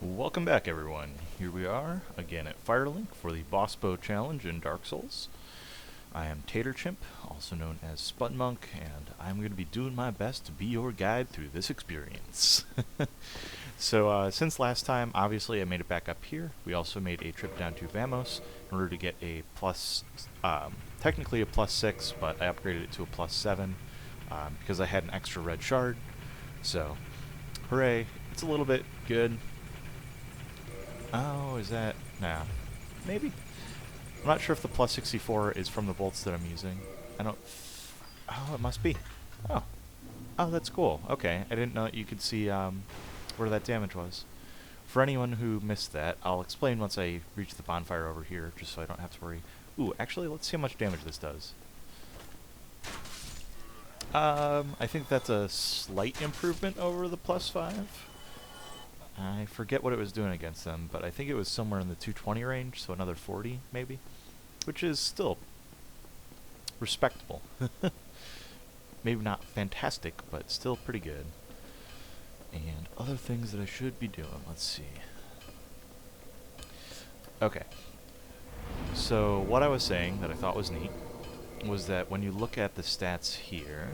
Welcome back, everyone. Here we are again at Firelink for the BossBow challenge in Dark Souls. I am Taterchimp, also known as Spudmonk, and I'm going to be doing my best to be your guide through this experience. So, since last time, obviously I made it back up here. We also made a trip down to Vamos in order to get a plus, technically a +6, but I upgraded it to a +7 because I had an extra red shard. So, hooray! It's a little bit good. Oh, is that... Nah. Maybe. I'm not sure if the +64 is from the bolts that I'm using. I don't... Oh, it must be. Oh. Oh, that's cool. Okay. I didn't know that you could see where that damage was. For anyone who missed that, I'll explain once I reach the bonfire over here, just so I don't have to worry. Ooh, actually, let's see how much damage this does. I think that's a slight improvement over the +5. I forget what it was doing against them, but I think it was somewhere in the 220 range, so another 40, maybe? Which is still respectable. Maybe not fantastic, but still pretty good. And other things that I should be doing, let's see. Okay. So, what I was saying that I thought was neat was that when you look at the stats here,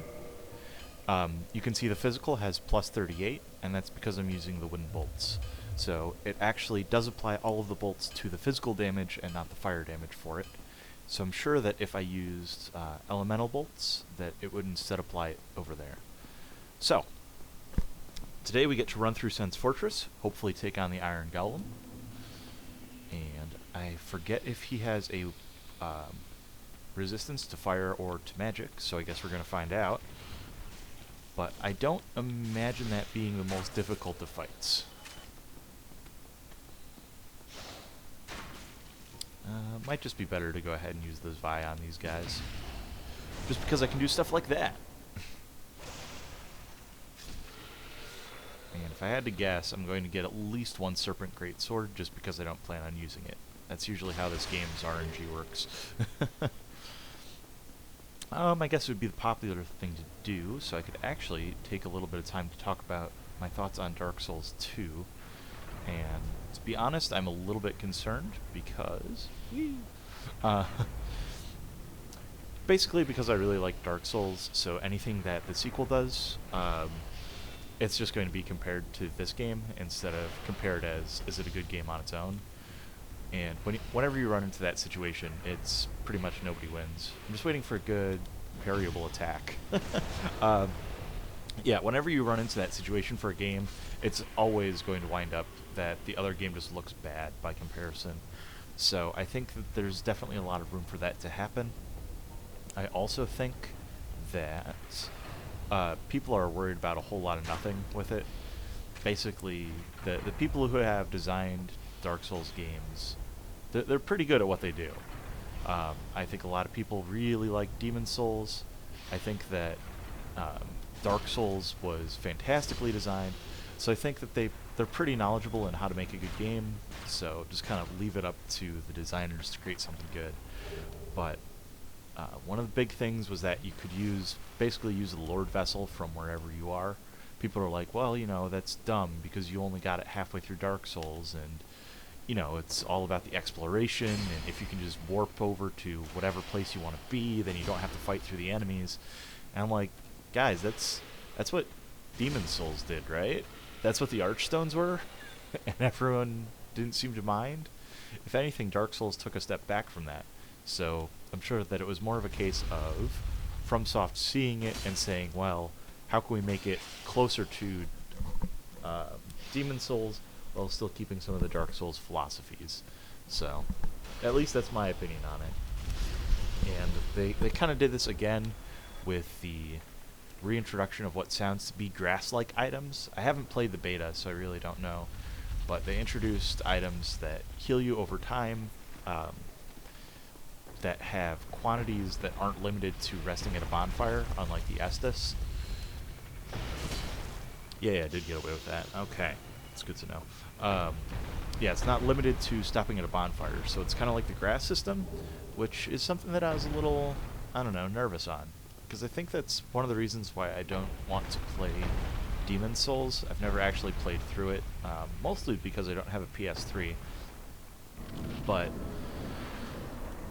you can see the physical has +38, and that's because I'm using the wooden bolts. So it actually does apply all of the bolts to the physical damage and not the fire damage for it. So I'm sure that if I used elemental bolts, that it would instead apply it over there. So, today we get to run through Sen's Fortress, hopefully take on the Iron Golem. And I forget if he has a resistance to fire or to magic, so I guess we're going to find out. But I don't imagine that being the most difficult of fights. Might just be better to go ahead and use those Vi on these guys. Just because I can do stuff like that. And if I had to guess, I'm going to get at least one Serpent Greatsword just because I don't plan on using it. That's usually how this game's RNG works. I guess it would be the popular thing to do, so I could actually take a little bit of time to talk about my thoughts on Dark Souls 2. And to be honest, I'm a little bit concerned because... basically because I really like Dark Souls, so anything that the sequel does, it's just going to be compared to this game instead of compared as, is it a good game on its own? And whenever you run into that situation, it's pretty much nobody wins. I'm just waiting for a good variable attack. Yeah, whenever you run into that situation for a game, it's always going to wind up that the other game just looks bad by comparison. So I think that there's definitely a lot of room for that to happen. I also think that people are worried about a whole lot of nothing with it. Basically, the people who have designed Dark Souls games, they're pretty good at what they do. I think a lot of people really like Demon Souls. I think that Dark Souls was fantastically designed, so I think that they're pretty knowledgeable in how to make a good game, so just kind of leave it up to the designers to create something good. But one of the big things was that you could basically use the Lord Vessel from wherever you are. People are like, well, you know, that's dumb because you only got it halfway through Dark Souls, and you know, it's all about the exploration, and if you can just warp over to whatever place you want to be, then you don't have to fight through the enemies. And I'm like, guys, that's what Demon Souls did, right? That's what the Archstones were, and everyone didn't seem to mind. If anything, Dark Souls took a step back from that. So I'm sure that it was more of a case of FromSoft seeing it and saying, well, how can we make it closer to Demon Souls while still keeping some of the Dark Souls philosophies. So, at least that's my opinion on it. And they kind of did this again with the reintroduction of what sounds to be grass-like items. I haven't played the beta, so I really don't know. But they introduced items that heal you over time, that have quantities that aren't limited to resting at a bonfire, unlike the Estus. Yeah, I did get away with that. Okay. It's good to know. Yeah, it's not limited to stopping at a bonfire, so it's kind of like the grass system, which is something that I was a little, I don't know, nervous on. Because I think that's one of the reasons why I don't want to play Demon Souls. I've never actually played through it, mostly because I don't have a PS3. But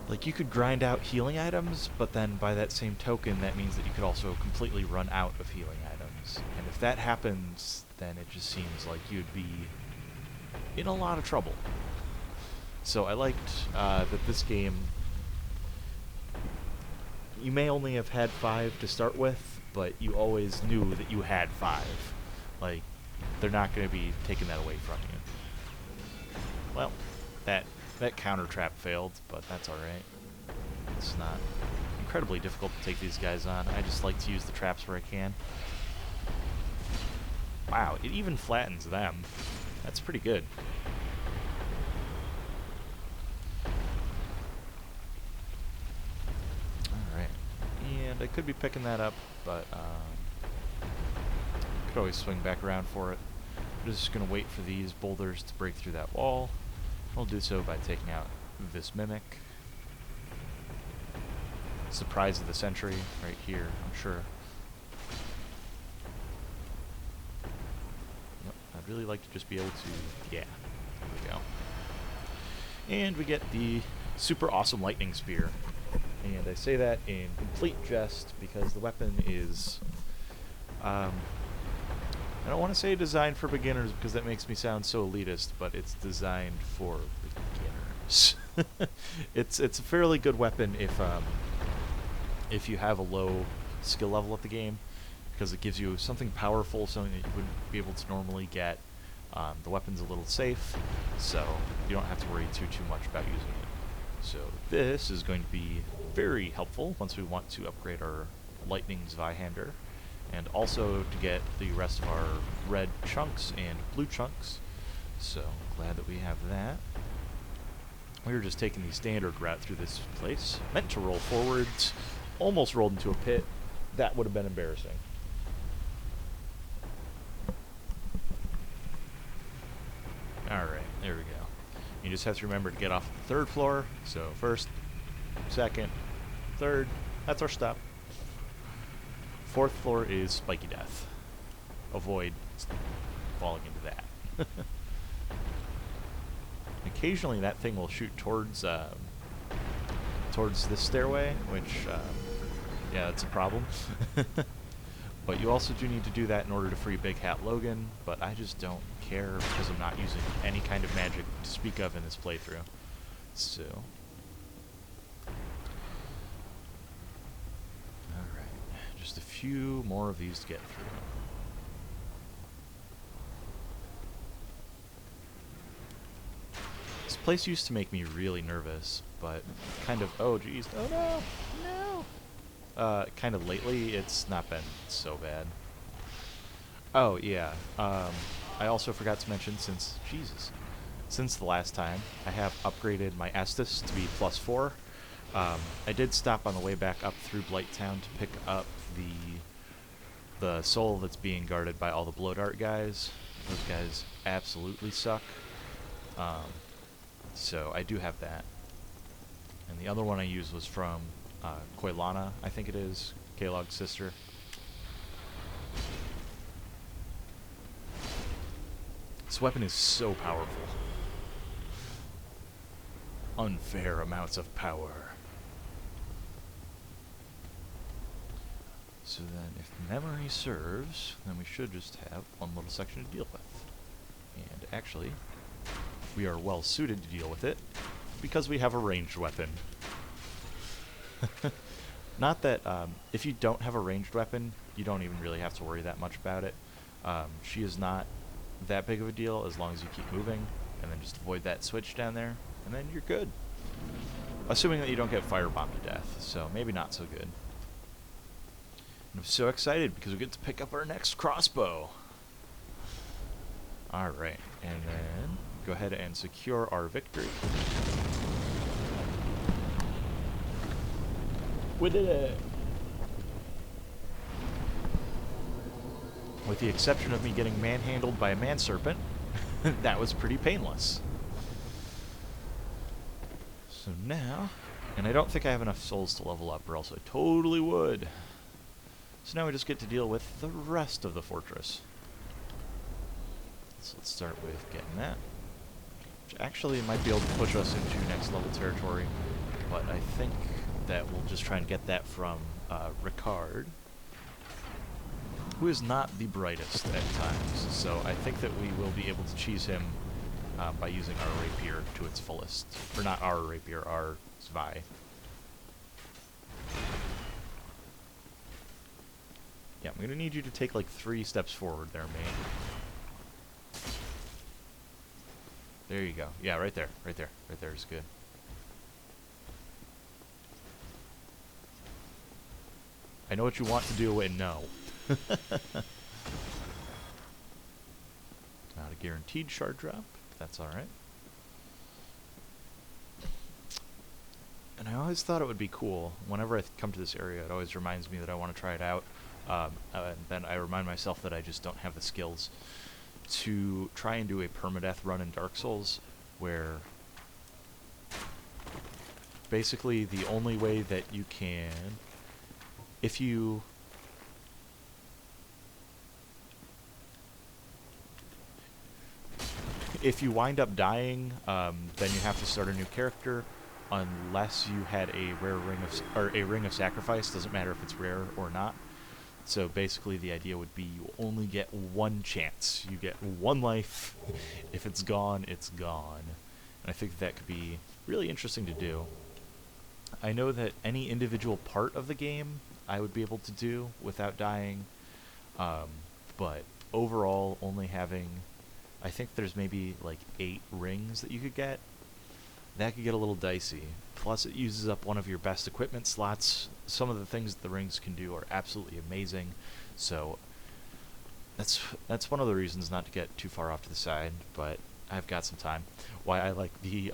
like, you could grind out healing items, but then by that same token, that means that you could also completely run out of healing items. And if that happens, then it just seems like you'd be in a lot of trouble. So I liked that this game, you may only have had 5 to start with, but you always knew that you had 5. Like, they're not going to be taking that away from you. Well, that counter trap failed, but that's alright. It's not incredibly difficult to take these guys on. I just like to use the traps where I can. Wow, it even flattens them. That's pretty good. Alright. And I could be picking that up, but could always swing back around for it. I'm just going to wait for these boulders to break through that wall. I'll do so by taking out this mimic. Surprise of the century right here, I'm sure. Yep, I'd really like to just be able to, yeah, there we go. And we get the super awesome lightning spear. And I say that in complete jest because the weapon is, I don't want to say designed for beginners because that makes me sound so elitist, but it's designed for beginners. It's a fairly good weapon if you have a low skill level at the game, because it gives you something powerful, something that you wouldn't be able to normally get. The weapon's a little safe, so you don't have to worry too much about using it. So this is going to be very helpful once we want to upgrade our Lightning Zweihander, and also to get the rest of our red chunks and blue chunks. So glad that we have that. We were just taking the standard route through this place. Meant to roll forwards, almost rolled into a pit. That would have been embarrassing. Alright, there we go. You just have to remember to get off the 3rd floor. So first, 2nd, 3rd, that's our stop. 4th floor is Spiky Death. Avoid falling into that. Occasionally that thing will shoot towards this stairway, which, yeah, that's a problem. But you also do need to do that in order to free Big Hat Logan, but I just don't care because I'm not using any kind of magic to speak of in this playthrough. So... alright, just a few more of these to get through. This place used to make me really nervous, but kind of, oh geez, oh no, no! Kind of lately, it's not been so bad. Oh yeah, I also forgot to mention, since the last time, I have upgraded my Estus to be +4. I did stop on the way back up through Blighttown to pick up the soul that's being guarded by all the blow dart guys. Those guys absolutely suck. So I do have that. And the other one I used was from Koilana, I think it is, Kalog's sister. This weapon is so powerful. Unfair amounts of power. So then, if memory serves, then we should just have one little section to deal with. And actually, we are well suited to deal with it, because we have a ranged weapon. Not that, if you don't have a ranged weapon, you don't even really have to worry that much about it. She is not that big of a deal as long as you keep moving, and then just avoid that switch down there, and then you're good. Assuming that you don't get firebombed to death, so maybe not so good. And I'm so excited because we get to pick up our next crossbow. Alright, and then go ahead and secure our victory. We did it! With the exception of me getting manhandled by a man-serpent, that was pretty painless. So now, and I don't think I have enough souls to level up, or else I totally would. So now we just get to deal with the rest of the fortress. So let's start with getting that. Which actually might be able to push us into next level territory, but I think that we'll just try and get that from Ricard, who is not the brightest at times. So I think that we will be able to cheese him by using our rapier to its fullest. Or not our rapier, our Zwei. Yeah, I'm going to need you to take like 3 steps forward there, mate. There you go. Yeah, right there. Right there. Right there is good. I know what you want to do and no. Not a guaranteed shard drop. That's alright. And I always thought it would be cool. Whenever I come to this area, it always reminds me that I want to try it out. And then I remind myself that I just don't have the skills to try and do a permadeath run in Dark Souls, where basically the only way that you can, if you wind up dying, then you have to start a new character, unless you had a rare ring of sacrifice. Doesn't matter if it's rare or not. So basically the idea would be you only get 1 chance. You get 1 life. If it's gone, it's gone. And I think that could be really interesting to do. I know that any individual part of the game I would be able to do without dying, but overall only having, I think there's maybe like 8 rings that you could get. That could get a little dicey. Plus it uses up one of your best equipment slots. Some of the things that the rings can do are absolutely amazing. So that's one of the reasons not to get too far off to the side, but I've got some time. Why I like the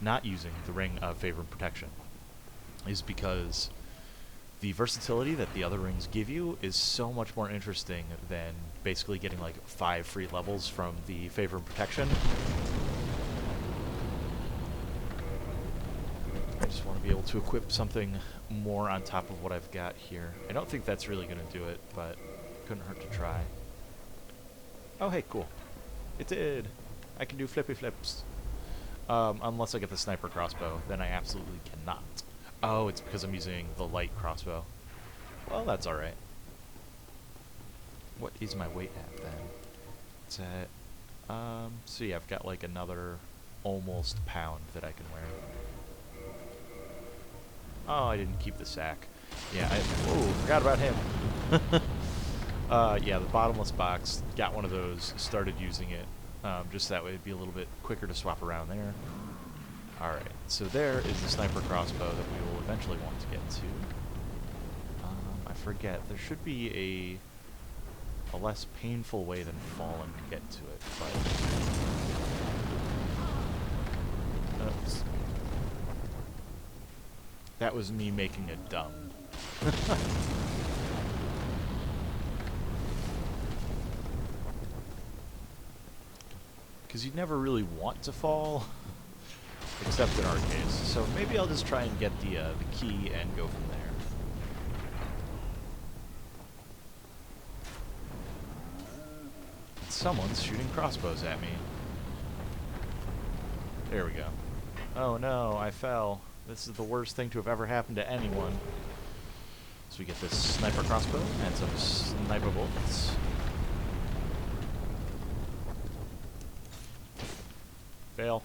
not using the ring of favor and protection is because the versatility that the other rings give you is so much more interesting than basically getting like 5 free levels from the favor and protection. I just want to be able to equip something more on top of what I've got here. I don't think that's really going to do it, but couldn't hurt to try. Oh, hey, cool. It did. I can do flippy flips. Unless I get the sniper crossbow, then I absolutely cannot. Oh, it's because I'm using the light crossbow. Well, that's alright. What is my weight at, then? It's at, so yeah, I've got like another almost pound that I can wear. Oh, I didn't keep the sack. Yeah, whoa, forgot about him. Yeah, the bottomless box, got one of those, started using it. Just that way it'd be a little bit quicker to swap around there. Alright, so there is the sniper crossbow that we will eventually want to get to. I forget, there should be a less painful way than falling to get to it, but... Oops. That was me making it dumb. Because you never really want to fall, except in our case. So maybe I'll just try and get the key and go from there. Someone's shooting crossbows at me. There we go. Oh no, I fell. This is the worst thing to have ever happened to anyone. So we get this sniper crossbow and some sniper bullets. Fail.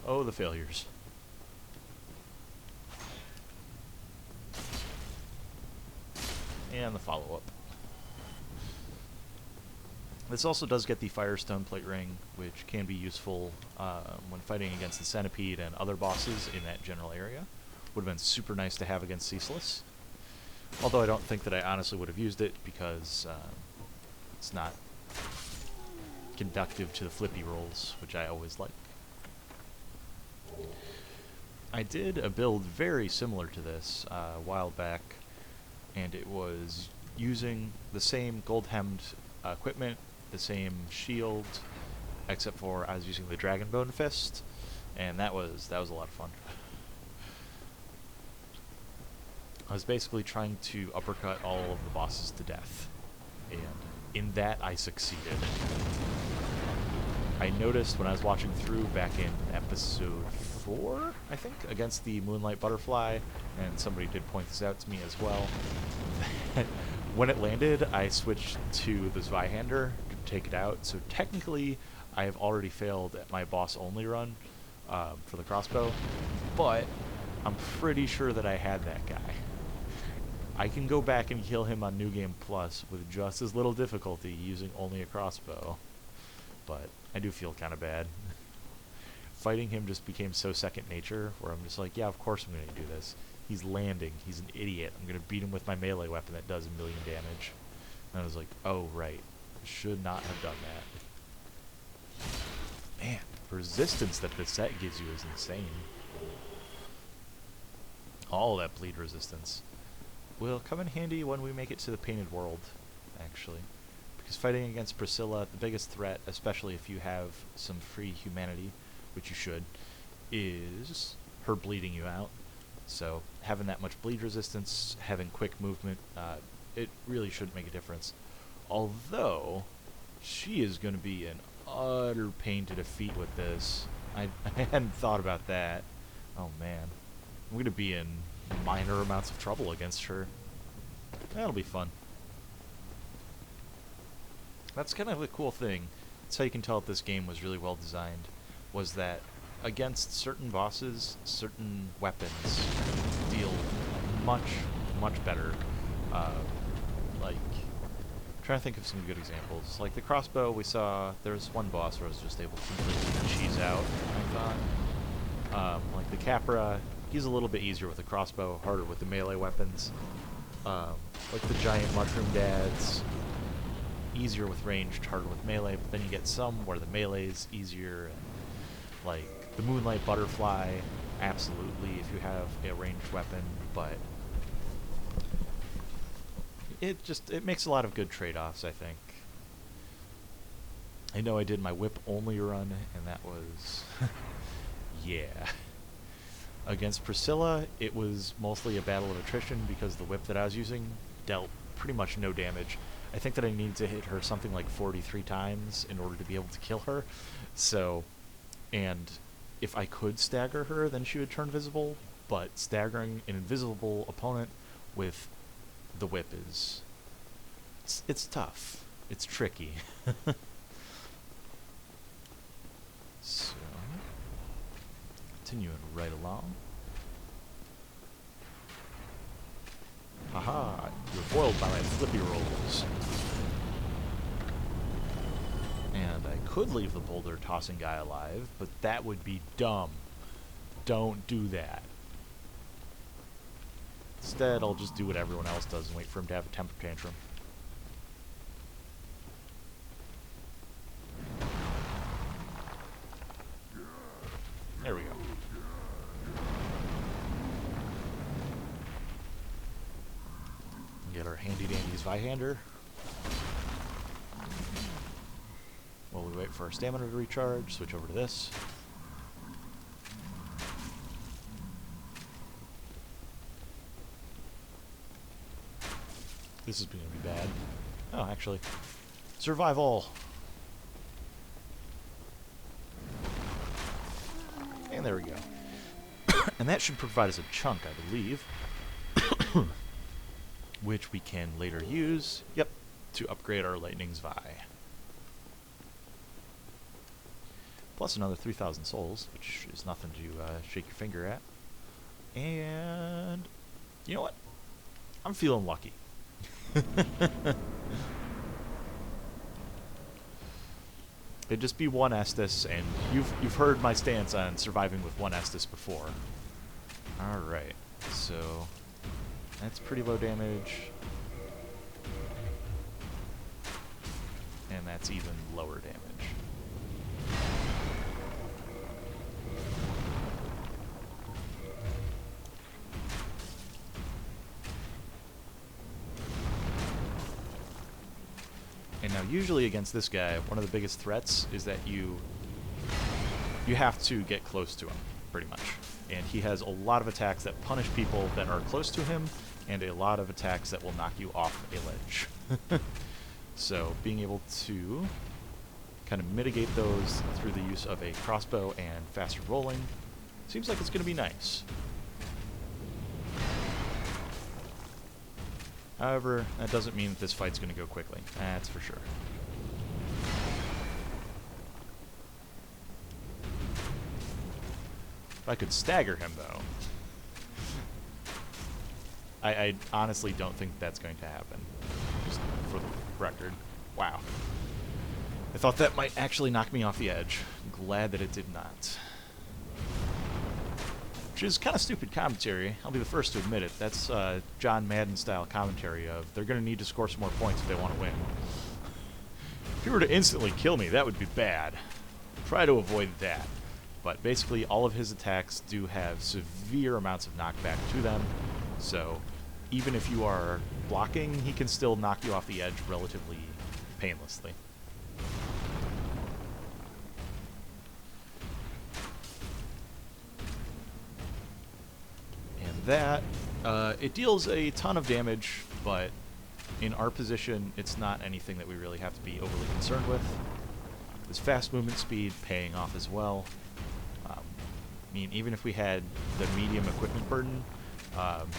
Oh, the failures. And the follow-up. This also does get the Firestone Plate Ring, which can be useful when fighting against the Centipede and other bosses in that general area. Would have been super nice to have against Ceaseless. Although I don't think that I honestly would have used it, because it's not conductive to the flippy rolls, which I always like. I did a build very similar to this a while back, and it was using the same gold-hemmed equipment, the same shield, except for I was using the Dragonbone Fist, and that was a lot of fun. I was basically trying to uppercut all of the bosses to death, and in that I succeeded. I noticed when I was watching through back in episode 4, I think, against the Moonlight Butterfly, and somebody did point this out to me as well, that when it landed, I switched to the Zweihander to take it out, so technically I have already failed at my boss-only run for the crossbow, but I'm pretty sure that I had that guy. I can go back and kill him on New Game Plus with just as little difficulty using only a crossbow, but I do feel kind of bad. Fighting him just became so second nature, where I'm just like, yeah, of course I'm going to do this. He's landing. He's an idiot. I'm going to beat him with my melee weapon that does 1,000,000 damage. And I was like, oh, right. Should not have done that. Man, the resistance that this set gives you is insane. All that bleed resistance will come in handy when we make it to the Painted World, actually. Because fighting against Priscilla, the biggest threat, especially if you have some free humanity, which you should, is her bleeding you out. So having that much bleed resistance, having quick movement, it really shouldn't make a difference. Although, she is going to be an utter pain to defeat with this. I hadn't thought about that. Oh man. I'm going to be in minor amounts of trouble against her. That'll be fun. That's kind of a cool thing. That's how you can tell if this game was really well designed, was that against certain bosses, certain weapons deal much, much better. Like, I'm trying to think of some good examples. Like the crossbow, we saw there was one boss where I was just able to completely cheese out, I thought. Like the Capra, he's a little bit easier with the crossbow, harder with the melee weapons. Like the giant mushroom dads, easier with ranged, harder with melee, but then you get some where the melee's easier, and like the Moonlight Butterfly, absolutely if you have a ranged weapon, but it makes a lot of good trade-offs, I think. I know I did my whip only run, and that was yeah. Against Priscilla, it was mostly a battle of attrition because the whip that I was using dealt pretty much no damage. I think that I needed to hit her something like 43 times in order to be able to kill her. So, and if I could stagger her, then she would turn visible, but staggering an invisible opponent with the whip is... It's tough. It's tricky. So, continuing right along. Haha, you're foiled by my flippy rolls. And I could leave the boulder tossing guy alive, but that would be dumb. Don't do that. Instead, I'll just do what everyone else does and wait for him to have a temper tantrum. There we go. Get our handy-dandy Zweihander. While we wait for our stamina to recharge, switch over to this. This is going to be bad. Oh, actually. Survival! And there we go. And that should provide us a chunk, I believe. Which we can later use, yep, to upgrade our Lightning Zwei. Plus another 3,000 souls, which is nothing to shake your finger at. And you know what? I'm feeling lucky. It'd just be one Estus, and you've heard my stance on surviving with one Estus before. Alright, so that's pretty low damage. And that's even lower damage. And now usually against this guy, one of the biggest threats is that you have to get close to him, pretty much. And he has a lot of attacks that punish people that are close to him, and a lot of attacks that will knock you off a ledge. So being able to kind of mitigate those through the use of a crossbow and faster rolling seems like it's going to be nice. However, that doesn't mean that this fight's going to go quickly. That's for sure. If I could stagger him, though, I honestly don't think that's going to happen. Just for the record. Wow. I thought that might actually knock me off the edge. I'm glad that it did not. Which is kind of stupid commentary. I'll be the first to admit it. That's John Madden-style commentary of they're going to need to score some more points if they want to win. If you were to instantly kill me, that would be bad. Try to avoid that. But basically, all of his attacks do have severe amounts of knockback to them. So even if you are blocking, he can still knock you off the edge relatively painlessly. That, it deals a ton of damage, but in our position, it's not anything that we really have to be overly concerned with. This fast movement speed paying off as well. I mean, even if we had the medium equipment burden,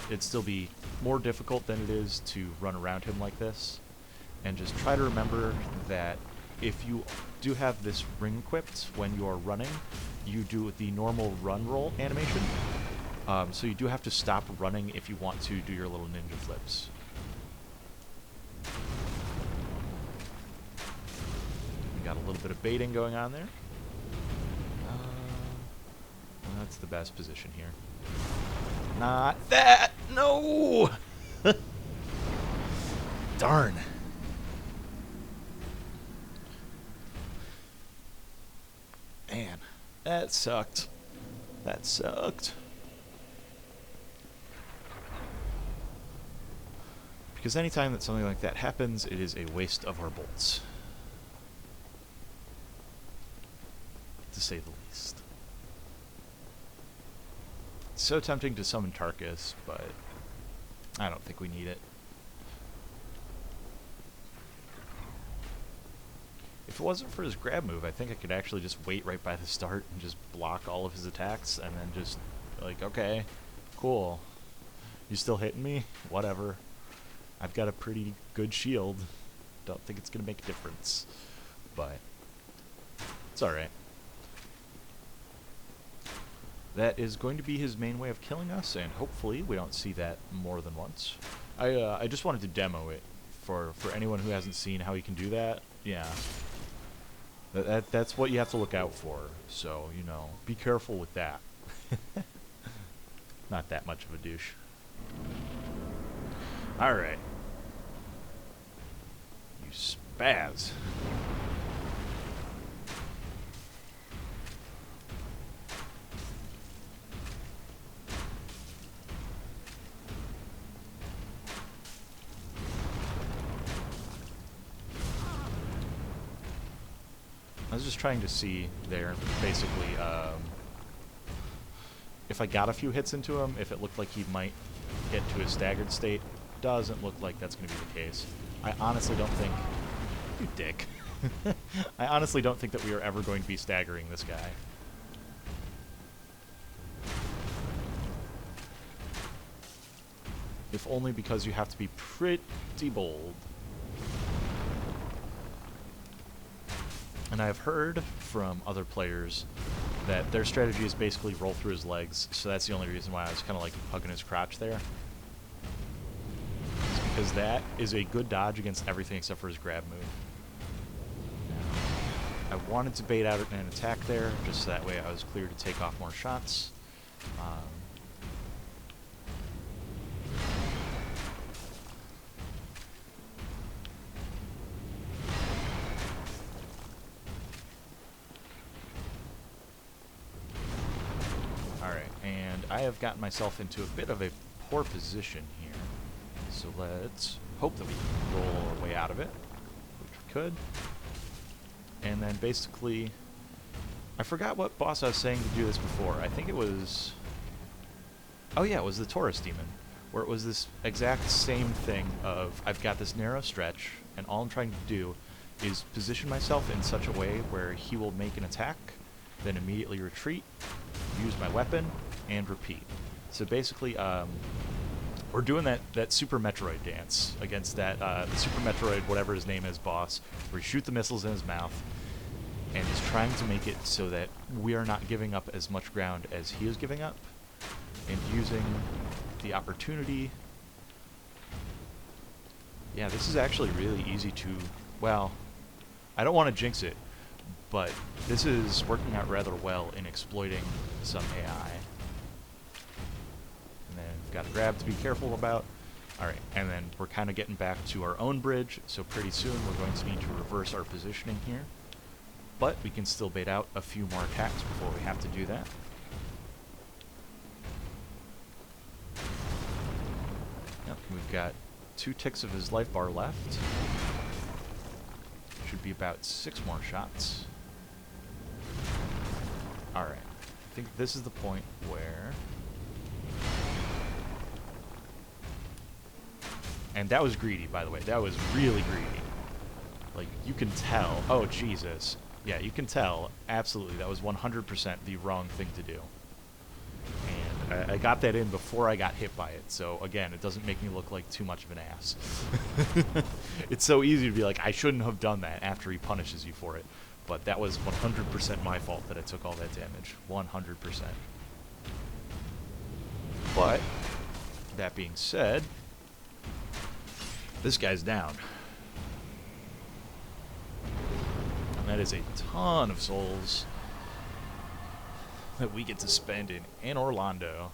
it'd still be more difficult than it is to run around him like this. And just try to remember that if you do have this ring equipped when you are running, you do the normal run roll animation. So you do have to stop running if you want to do your little ninja flips. We got a little bit of baiting going on there. That's the best position here. Not that! No! Darn. Man, that sucked. That sucked. Because anytime that something like that happens, it is a waste of our bolts. To say the least. It's so tempting to summon Tarkus, but I don't think we need it. If it wasn't for his grab move, I think I could actually just wait right by the start and just block all of his attacks, and then just, like, okay, cool. You still hitting me? Whatever. I've got a pretty good shield. Don't think it's going to make a difference. But it's alright. That is going to be his main way of killing us, and hopefully we don't see that more than once. I just wanted to demo it for anyone who hasn't seen how he can do that. Yeah. That's what you have to look out for. So, you know, be careful with that. Not that much of a douche. Alright. You spaz. I was just trying to see there, basically, if I got a few hits into him, if it looked like he might get to a staggered state. Doesn't look like that's going to be the case. I honestly don't think... You dick. I honestly don't think that we are ever going to be staggering this guy. If only because you have to be pretty bold. And I've heard from other players that their strategy is basically roll through his legs, so that's the only reason why I was kind of like hugging his crotch there. It's because that is a good dodge against everything except for his grab move. I wanted to bait out an attack there, just so that way I was clear to take off more shots. I have gotten myself into a bit of a poor position here. So let's hope that we can roll our way out of it, which we could. And then basically, I forgot what boss I was saying to do this before. I think it was... Oh yeah, it was the Taurus Demon, where it was this exact same thing of I've got this narrow stretch, and all I'm trying to do is position myself in such a way where he will make an attack, then immediately retreat, use my weapon, and repeat. So basically, we're doing that Super Metroid dance against that Super Metroid, whatever his name is, boss, where you shoot the missiles in his mouth, and is trying to make it so that we are not giving up as much ground as he is giving up, and using the opportunity. Yeah, this is actually really easy to, well, I don't want to jinx it, but this is working out rather well in exploiting some AI. And then we've got a grab to be careful about. Alright, and then we're kind of getting back to our own bridge, so pretty soon we're going to need to reverse our positioning here. But we can still bait out a few more attacks before we have to do that. Yep, we've got 2 ticks of his life bar left. Should be about 6 more shots. Alright, I think this is the point where... And that was greedy, by the way. That was really greedy. Like, you can tell. Oh, Jesus. Yeah, you can tell. Absolutely, that was 100% the wrong thing to do. And I got that in before I got hit by it. So, again, it doesn't make me look like too much of an ass. It's so easy to be like, I shouldn't have done that after he punishes you for it. But that was 100% my fault that I took all that damage. 100%. But, that being said... This guy's down. And that is a ton of souls that we get to spend in Orlando.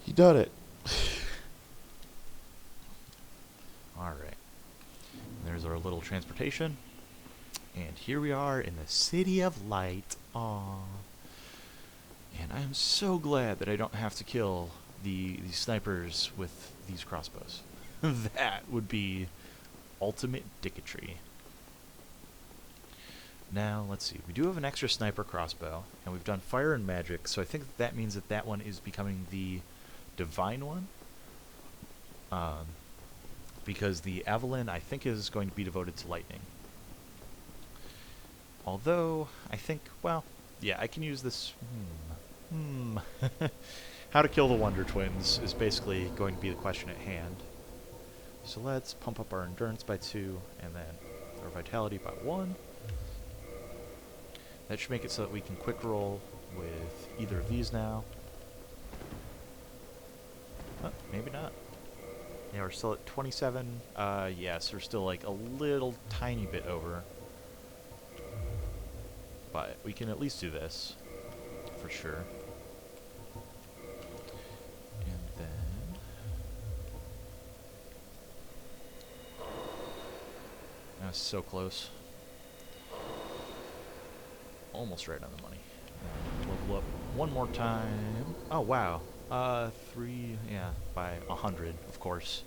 He done it. Alright. There's our little transportation. And here we are in the City of Light. Aww. And I am so glad that I don't have to kill the snipers with these crossbows. That would be ultimate dicketry. Now, let's see. We do have an extra sniper crossbow, and we've done fire and magic, so I think that means that that one is becoming the divine one. Because the Evelyn, I think, is going to be devoted to lightning. Although, I think, well, yeah, I can use this... How to kill the Wonder Twins is basically going to be the question at hand. So let's pump up our endurance by 2, and then our vitality by 1. That should make it so that we can quick roll with either of these now. Oh, maybe not. Yeah, we're still at 27. Yes, we're still like a little tiny bit over. But we can at least do this, for sure. And then... That was so close. Almost right on the money. Level up one more time. Oh, wow. 3, yeah, by 100, of course.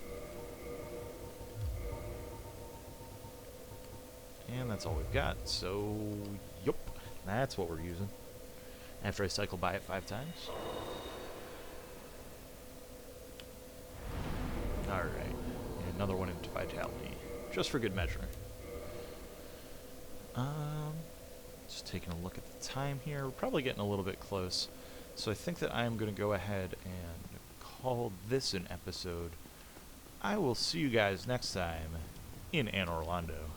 And that's all we've got, so, yup, that's what we're using. After I cycle by it 5 times. Alright, and another one into vitality, just for good measure. Just taking a look at the time here, we're probably getting a little bit close. So I think that I am going to go ahead and call this an episode. I will see you guys next time in Orlando.